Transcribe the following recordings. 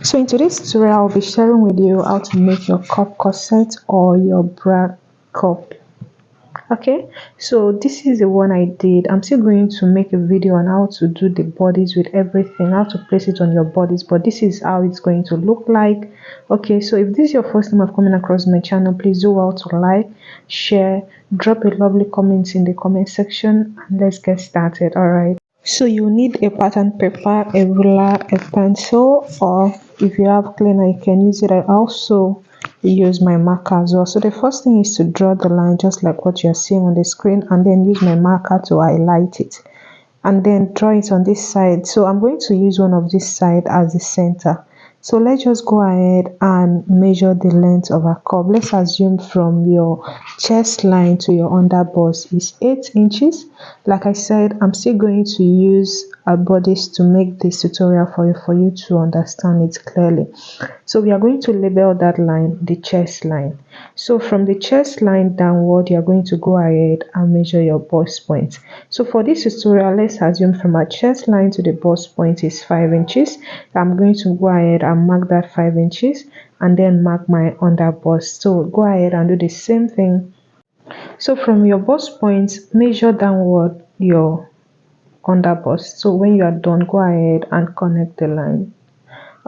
So in today's tutorial, I'll be sharing with you how to make your cup corset or your bra cup. Okay, so this is the one I did. I'm still going to make a video on how to do the bodies with everything, how to place it on your bodies, but this is how it's going to look like. Okay, so if this is your first time of coming across my channel, please do well to like, share, drop a lovely comment in the comment section, and let's get started. All right, so you need a pattern paper, a ruler, a pencil, or if you have cleaner you can use it. I also use my marker as well. So the first thing is to draw the line just like what you're seeing on the screen, and then use my marker to highlight it, and then draw it on this side. So I'm going to use one of this side as the center. So let's just go ahead and measure the length of our cup. Let's assume from your chest line to your underbust is 8 inches. Like I said, I'm still going to use our bodies to make this tutorial for you to understand it clearly. So we are going to label that line the chest line. So from the chest line downward, you are going to go ahead and measure your bust point. So for this tutorial, let's assume from our chest line to the bust point is 5 inches. I'm going to go ahead and mark that 5 inches and then mark my under bust. So go ahead and do the same thing. So from your bust point, measure downward your under bust. So when you are done, go ahead and connect the line.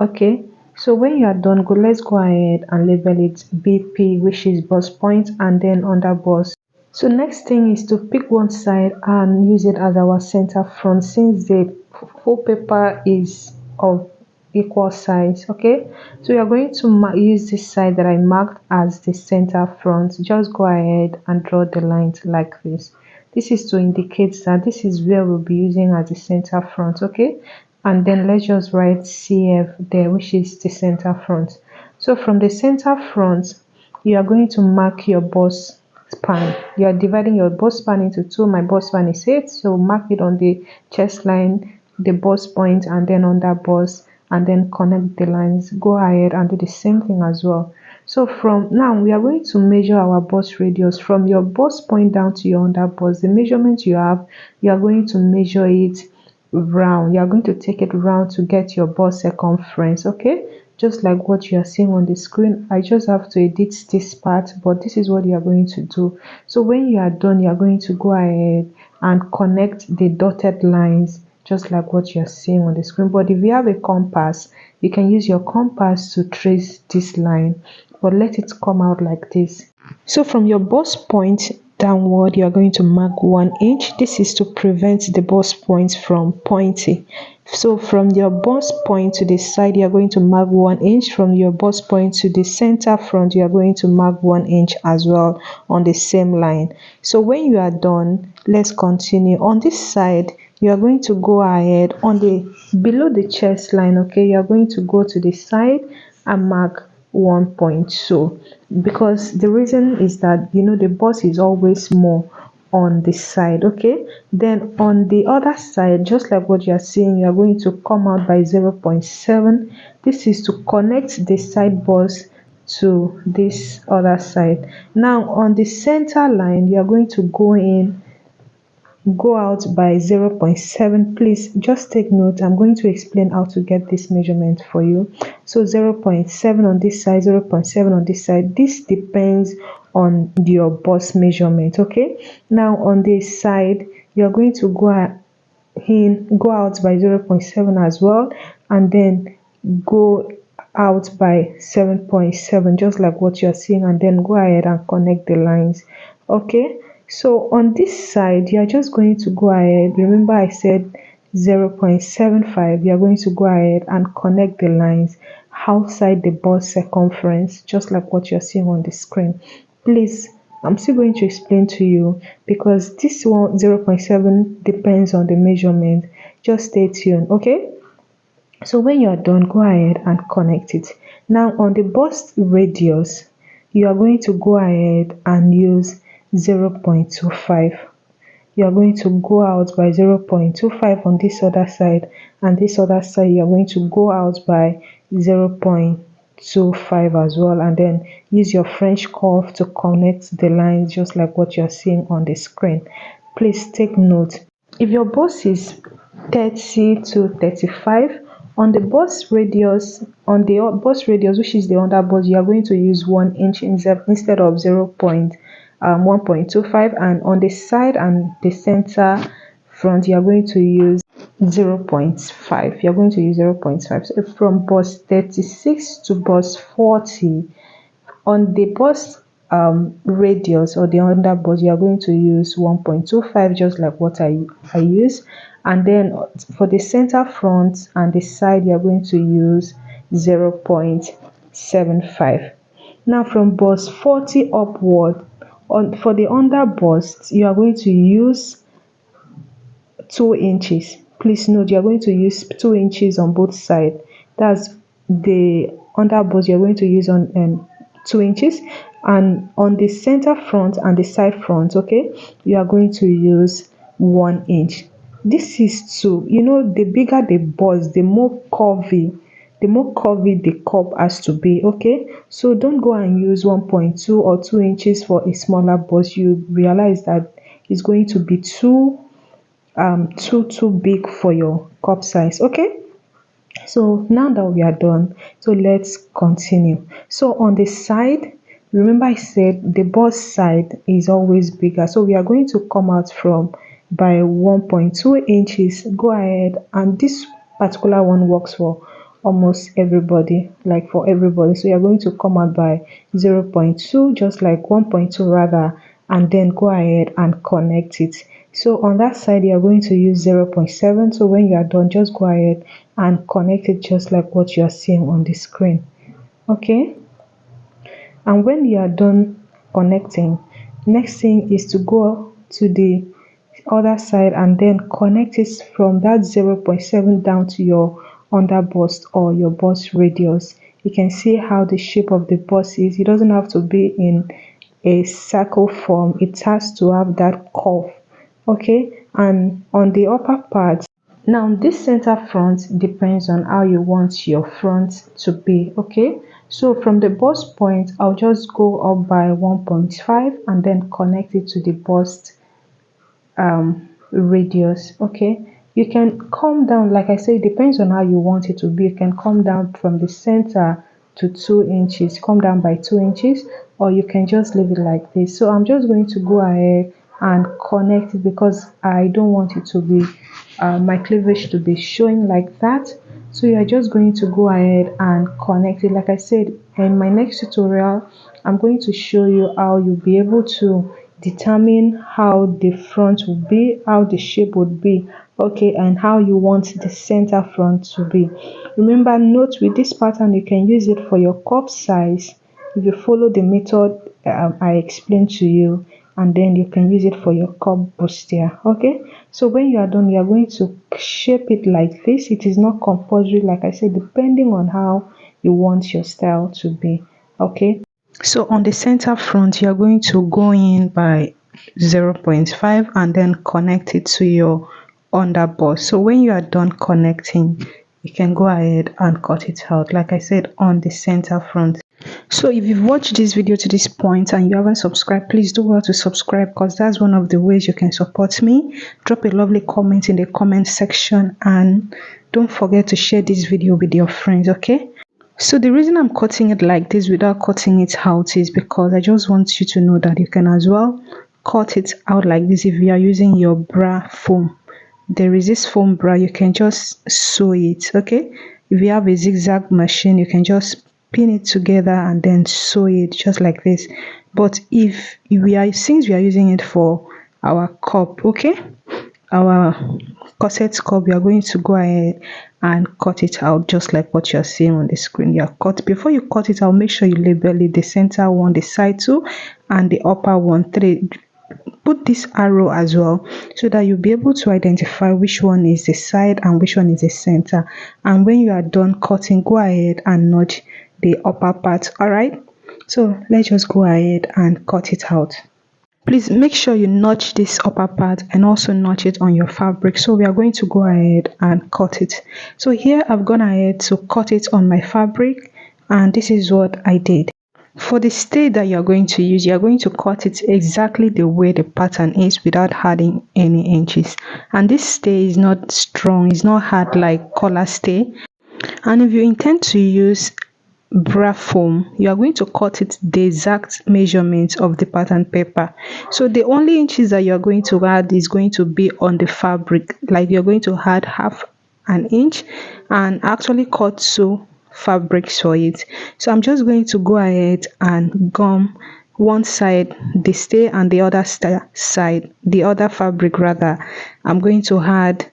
Okay, so when you are done, let's go ahead and label it BP, which is bust point, and then under bust. So next thing is to pick one side and use it as our center front, since the full paper is of equal size. Okay, so we are going to use this side that I marked as the center front. Just go ahead and draw the lines like this. This is to indicate that this is where we'll be using as the center front. Okay, and then let's just write CF there, which is the center front. So from the center front, you are going to mark your bust span. You are dividing your bust span into two. My bust span is 8, so mark it on the chest line, the bust point, and then under bust, and then connect the lines. Go ahead and do the same thing as well. So from now, we are going to measure our bust radius from your bust point down to your under bust. The measurement you have, you are going to measure it round. You are going to take it round to get your bust circumference. Okay, just like what you are seeing on the screen. I just have to edit this part, but this is what you are going to do. So when you are done, you are going to go ahead and connect the dotted lines just like what you're seeing on the screen. But if you have a compass, you can use your compass to trace this line, but let it come out like this. So from your bust point downward, you are going to mark 1 inch. This is to prevent the bust points from pointing. So from your bust point to the side, you are going to mark 1 inch. From your bust point to the center front, you are going to mark 1 inch as well on the same line. So when you are done, let's continue. On this side, you are going to go ahead on the below the chest line. Okay, you are going to go to the side and mark 1.2, because the reason is that the bust is always more on the side. Okay, then on the other side, just like what you are seeing, you are going to come out by 0.7. This is to connect the side bust to this other side. Now on the center line, you are going to go out by 0.7. Please just take note, I'm going to explain how to get this measurement for you. So 0.7 on this side, 0.7 on this side. This depends on your bust measurement. Okay, now on this side, you're going to go out by 0.7 as well, and then go out by 7.7, just like what you're seeing, and then go ahead and connect the lines. Okay, so on this side, you're just going to go ahead. Remember I said 0.75. You're going to go ahead and connect the lines outside the bust circumference, just like what you're seeing on the screen. Please, I'm still going to explain to you, because this one 0.7 depends on the measurement. Just stay tuned. Okay, so when you are done, go ahead and connect it. Now on the bust radius, you are going to go ahead and use 0.25. You are going to go out by 0.25 on this other side, and this other side you are going to go out by 0.25 as well, and then use your French curve to connect the lines, just like what you are seeing on the screen. Please take note, if your bust is 30 to 35 On the bust radius, which is the under bust, you are going to use 1 inch instead of 1.25, and on the side and the center front you are going to use 0.5. You're going to use 0.5. So from bust 36 to bust 40, on the bust radius or the under bust, you are going to use 1.25, just like what I use. And then for the center front and the side, you are going to use 0.75. Now from bust 40 upward, for the under bust, you are going to use 2 inches. Please note you are going to use 2 inches on both sides. That's the under bust, you're going to use on 2 inches, and on the center front and the side front, okay, you are going to use 1 inch. This is to, the bigger the bust, the more curvy the cup has to be. Okay, so don't go and use 1.2 or 2 inches for a smaller bust. You realize that it's going to be too big for your cup size. Okay, so now that we are done, so let's continue. So on the side, remember I said the bust side is always bigger, so we are going to come out from by 1.2 inches. Go ahead, and this particular one works for almost everybody, like for everybody. So you're going to come out by 0.2, just like 1.2 rather, and then go ahead and connect it. So on that side you're going to use 0.7. So when you are done, just go ahead and connect it just like what you are seeing on the screen. Okay, and when you are done connecting, next thing is to go to the other side and then connect it from that 0.7 down to your under bust or your bust radius. You can see how the shape of the bust is. It doesn't have to be in a circle form, it has to have that curve. Okay, and on the upper part, now this center front depends on how you want your front to be. Okay, so from the bust point, I'll just go up by 1.5 and then connect it to the bust radius. Okay, you can come down, like I say, it depends on how you want it to be. You can come down from the center to 2 inches, come down by 2 inches, or you can just leave it like this. So I'm just going to go ahead and connect it because I don't want it to be my cleavage to be showing like that. So you're just going to go ahead and connect it. Like I said, in my next tutorial I'm going to show you how you'll be able to determine how the front will be, how the shape would be, okay, and how you want the center front to be. Remember, note with this pattern you can use it for your cup size if you follow the method I explained to you, and then you can use it for your cup bustier. Okay, so when you are done, you are going to shape it like this. It is not compulsory, like I said, depending on how you want your style to be. Okay, so on the center front you are going to go in by 0.5 and then connect it to your under bust. So when you are done connecting, you can go ahead and cut it out, like I said, on the center front. So if you've watched this video to this point and you haven't subscribed, please do well to subscribe because that's one of the ways you can support me. Drop a lovely comment in the comment section and don't forget to share this video with your friends. Okay, so the reason I'm cutting it like this without cutting it out is because I just want you to know that you can as well cut it out like this if you are using your bra foam. There is this foam bra, you can just sew it. Okay, if you have a zigzag machine, you can just pin it together and then sew it just like this. But since we are using it for our cup, okay, our corset cup, we are going to go ahead and cut it out just like what you're seeing on the screen. Before you cut it out, make sure you label it, the center one, the side two, and the upper one, three. Put this arrow as well so that you'll be able to identify which one is the side and which one is the center. And when you are done cutting, go ahead and notch the upper part. All right, so let's just go ahead and cut it out. Please make sure you notch this upper part and also notch it on your fabric. So we are going to go ahead and cut it. So here I've gone ahead to cut it on my fabric, and this is what I did. For the stay that you're going to use, you're going to cut it exactly the way the pattern is without adding any inches. And this stay is not strong, it's not hard like collar stay. And if you intend to use bra foam, you are going to cut it the exact measurement of the pattern paper. So the only inches that you're going to add is going to be on the fabric, like you're going to add half an inch and actually cut two fabrics for it. So I'm just going to go ahead and gum one side the stay and the other side, the other fabric rather. I'm going to add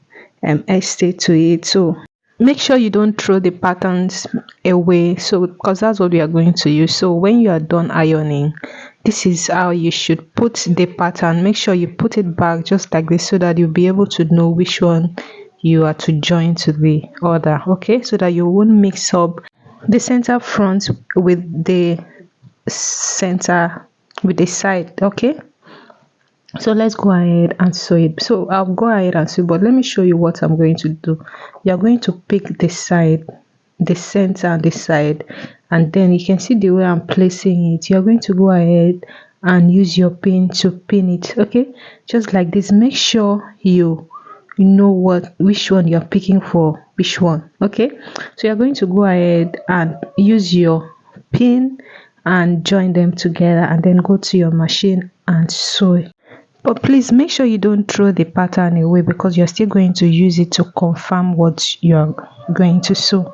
stay to it. So make sure you don't throw the patterns away, so because that's what we are going to use. So when you are done ironing, this is how you should put the pattern. Make sure you put it back just like this so that you'll be able to know which one you are to join to the other, okay, so that you won't mix up the center front with the center with the side, okay. So let's go ahead and sew it. So I'll go ahead and sew, but let me show you what I'm going to do. You're going to pick the side, the center and the side, and then you can see the way I'm placing it. You're going to go ahead and use your pin to pin it, okay, just like this. Make sure you know which one you're picking for which one, okay. So you're going to go ahead and use your pin and join them together, and then go to your machine and sew it. But please make sure you don't throw the pattern away, because you're still going to use it to confirm what you're going to sew.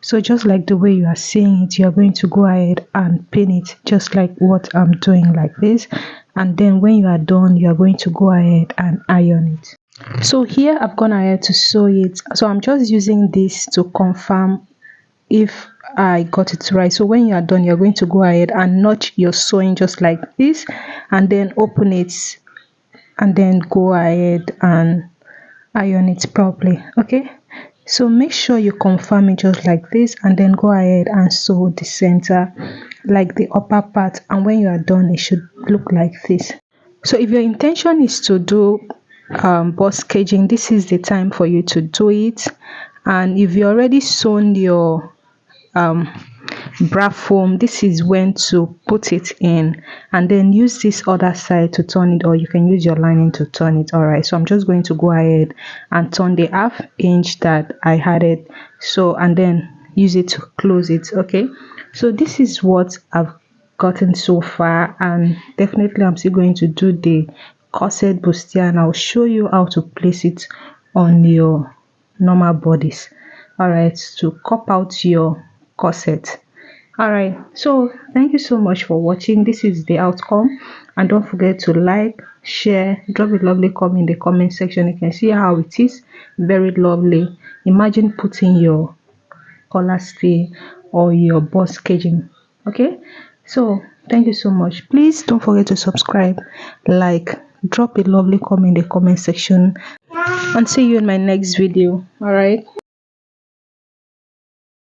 So just like the way you are seeing it, you're going to go ahead and pin it just like what I'm doing like this. And then when you are done, you're going to go ahead and iron it. So here I've gone ahead to sew it. So I'm just using this to confirm if I got it right. So when you are done, you're going to go ahead and notch your sewing just like this, and then open it, and then go ahead and iron it properly, okay. So make sure you confirm it just like this, and then go ahead and sew the center, like the upper part, and when you are done it should look like this. So if your intention is to do bust caging, this is the time for you to do it. And if you already sewn your bra foam, this is when to put it in, and then use this other side to turn it, or you can use your lining to turn it. All right, so I'm just going to go ahead and turn the half inch that I had it, so, and then use it to close it, okay. So this is what I've gotten so far, and definitely I'm still going to do the corset bustier, and I'll show you how to place it on your normal bodies. All right, to cop out your corset. All right, so thank you so much for watching. This is the outcome, and don't forget to like, share, drop a lovely comment in the comment section. You can see how it is very lovely. Imagine putting your collar stay or your bust caging, okay. So thank you so much. Please don't forget to subscribe, like, drop a lovely comment in the comment section, and see you in my next video. All right.